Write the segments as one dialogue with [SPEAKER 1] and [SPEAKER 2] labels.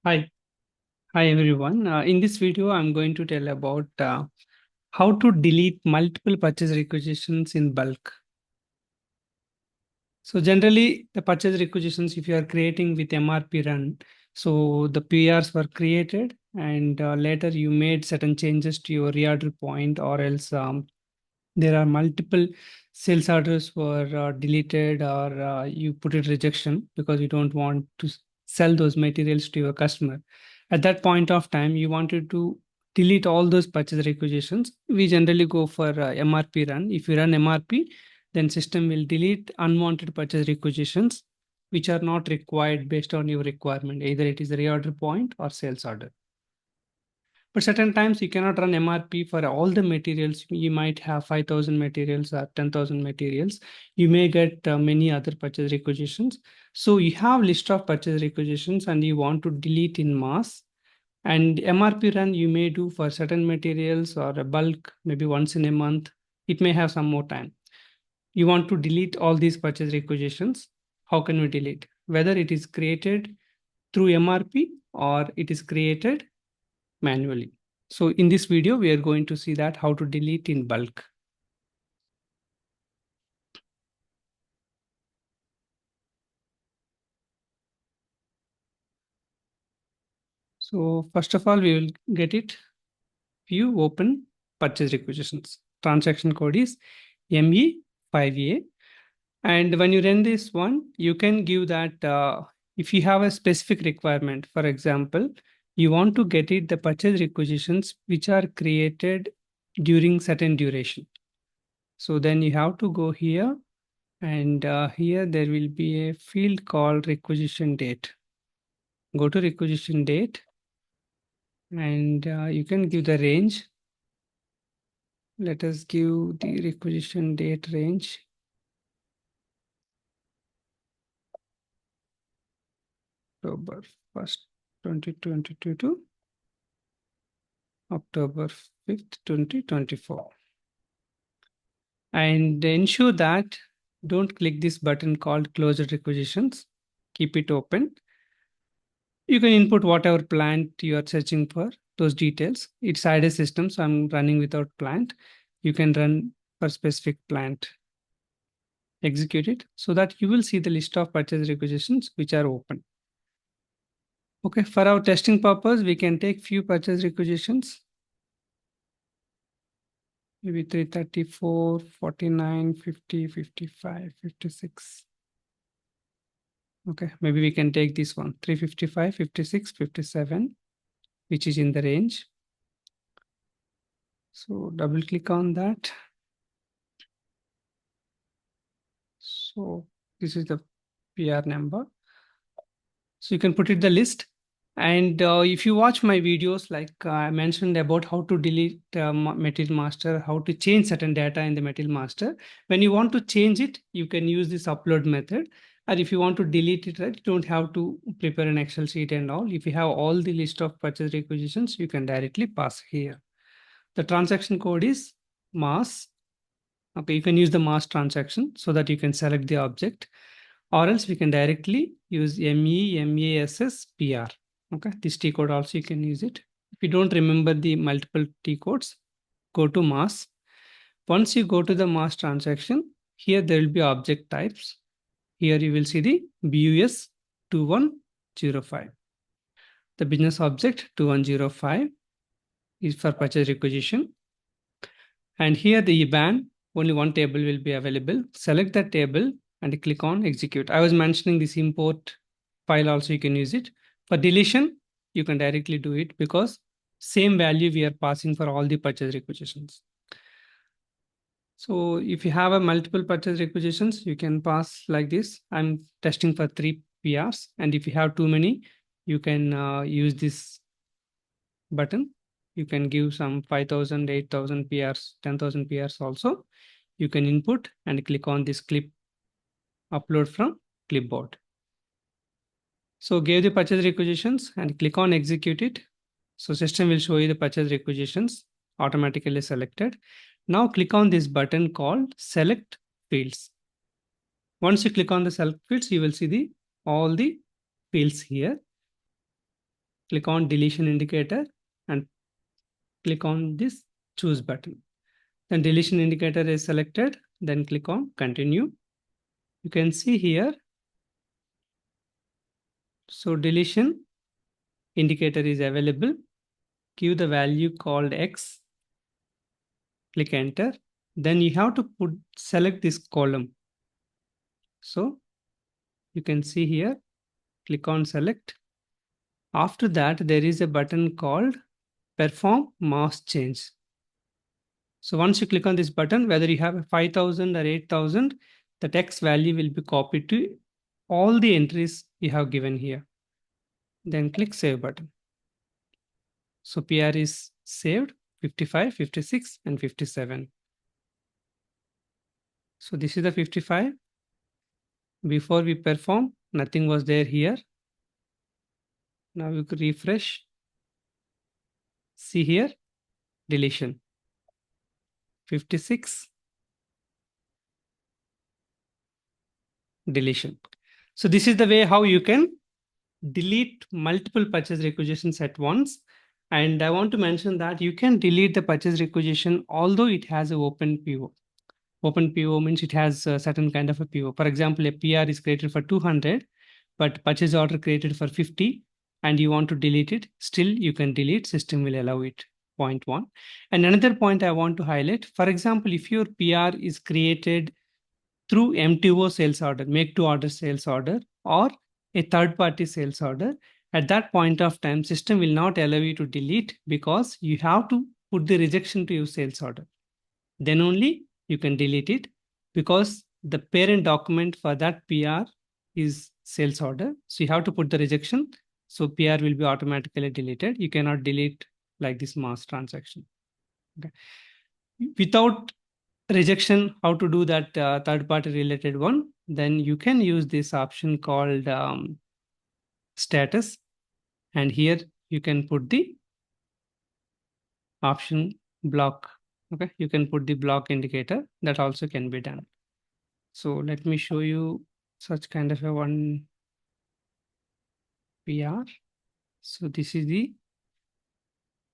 [SPEAKER 1] Hi, hi everyone. In this video, I'm going to tell about how to delete multiple purchase requisitions in bulk. So generally, the purchase requisitions, if you are creating with MRP run, so the PRs were created and later you made certain changes to your reorder point, or else there are multiple sales orders were deleted, or you put it rejection because you don't want to sell those materials to your customer. At that point of time, you wanted to delete all those purchase requisitions. We generally go for MRP run. If you run MRP, then system will delete unwanted purchase requisitions which are not required based on your requirement. Either it is a reorder point or sales order. But certain times you cannot run MRP for all the materials. You might have 5,000 materials or 10,000 materials. You may get many other purchase requisitions. So you have list of purchase requisitions and you want to delete in mass. And MRP run you may do for certain materials or a bulk, maybe once in a month. It may have some more time. You want to delete all these purchase requisitions. How can we delete? Whether it is created through MRP or it is created manually. So in this video, we are going to see that how to delete in bulk. So first of all, we will get it. View open purchase requisitions. Transaction code is ME5A. And when you run this one, you can give that if you have a specific requirement, for example, you want to get it the purchase requisitions which are created during certain duration. So then you have to go here, and here there will be a field called requisition date. Go to requisition date, and you can give the range. Let us give the requisition date range. October 1st, 2022 to October 5th, 2024. And ensure that don't click this button called close requisitions. Keep it open. You can input whatever plant you are searching for, those details. It's IDA system, so I'm running without plant. You can run for specific plant. Execute it so that you will see the list of purchase requisitions which are open. Okay, for our testing purpose, we can take few purchase requisitions. Maybe 334, 49, 50, 55, 56. Okay, maybe we can take this one, 355, 56, 57, which is in the range. So double click on that. So this is the PR number. So you can put it the list. And if you watch my videos, like I mentioned about how to delete material master, how to change certain data in the material master. When you want to change it, you can use this upload method. And if you want to delete it, right, you don't have to prepare an Excel sheet and all. If you have all the list of purchase requisitions, you can directly pass here. The transaction code is mass. Okay, you can use the mass transaction so that you can select the object, or else we can directly use MEMASSPR. Okay, this T code also you can use it. If you don't remember the multiple T codes, go to mass. Once you go to the mass transaction, here there will be object types. Here you will see the BUS 2105. The business object 2105 is for purchase requisition. And here the IBAN, only one table will be available. Select the table and click on execute. I was mentioning this import file also you can use it. For deletion, you can directly do it because same value we are passing for all the purchase requisitions. So if you have a multiple purchase requisitions, you can pass like this. I'm testing for 3 PRs. And if you have too many, you can use this button. You can give some 5,000, 8,000 PRs, 10,000 PRs also. You can input and click on this clip upload from clipboard. So give the purchase requisitions and click on execute it. So system will show you the purchase requisitions automatically selected. Now click on this button called select fields. Once you click on the select fields, you will see all the fields here. click on deletion indicator and click on this choose button. Then deletion indicator is selected, then click on continue. You can see here, so deletion indicator is available. Give the value called X, click enter. Then you have to select this column. So you can see here, click on select. After that, there is a button called perform mask change. So once you click on this button, whether you have a 5,000 or 8,000, the text value will be copied to all the entries you have given here. Then click save button. So PR is saved 55, 56, and 57. So this is the 55. Before we perform, nothing was there here. Now you could refresh. See here, deletion. 56, deletion. So this is the way how you can delete multiple purchase requisitions at once. And I want to mention that you can delete the purchase requisition although it has an open PO. Open PO means it has a certain kind of a PO. For example, a PR is created for 200, but purchase order created for 50, and you want to delete it. Still, you can delete. System will allow it. Point one. And another point I want to highlight. For example, if your PR is created through MTO sales order, make to order sales order, or a third party sales order, at that point of time, system will not allow you to delete because you have to put the rejection to your sales order. Then only you can delete it because the parent document for that PR is sales order. So you have to put the rejection. So PR will be automatically deleted. You cannot delete like this mass transaction. Okay. Without rejection, how to do that third party related one? Then you can use this option called status. And here you can put the option block. Okay, you can put the block indicator. That also can be done. So let me show you such kind of a one PR. So this is the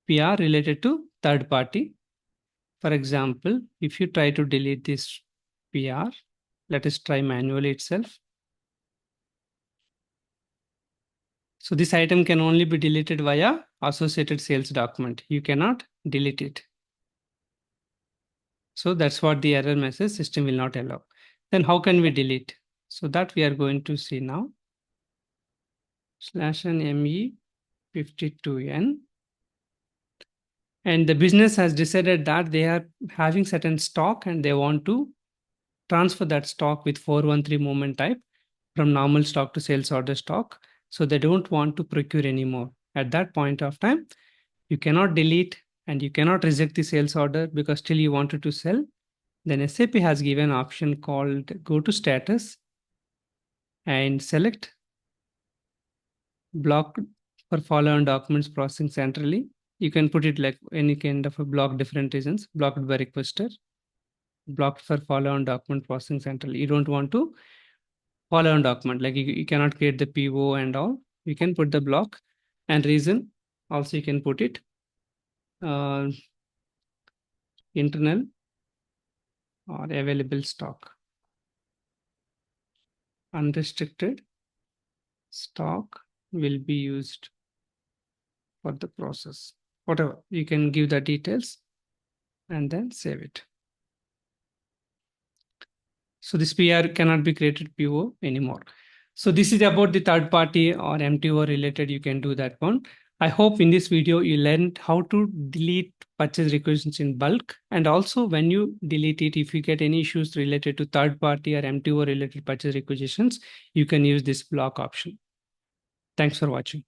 [SPEAKER 1] PR related to third party. For example, if you try to delete this PR, let us try manually itself. So this item can only be deleted via associated sales document. You cannot delete it. So that's what the error message system will not allow. Then how can we delete? So that we are going to see now. /n ME52N. And the business has decided that they are having certain stock and they want to transfer that stock with 413 movement type from normal stock to sales order stock. So they don't want to procure anymore. At that point of time, you cannot delete and you cannot reject the sales order because still you wanted to sell. Then SAP has given an option called go to status and select block for follow-on documents processing centrally. You can put it like any kind of a block, different reasons, blocked by requester, blocked for follow-on document processing centrally. You don't want to follow-on document, like you cannot create the PO and all. You can put the block and reason. Also, you can put it internal or available stock. Unrestricted stock will be used for the process. Whatever, you can give the details and then save it. So this PR cannot be created PO anymore. So this is about the third party or MTO related. You can do that one. I hope in this video you learned how to delete purchase requisitions in bulk. And also when you delete it, if you get any issues related to third party or MTO related purchase requisitions, you can use this block option. Thanks for watching.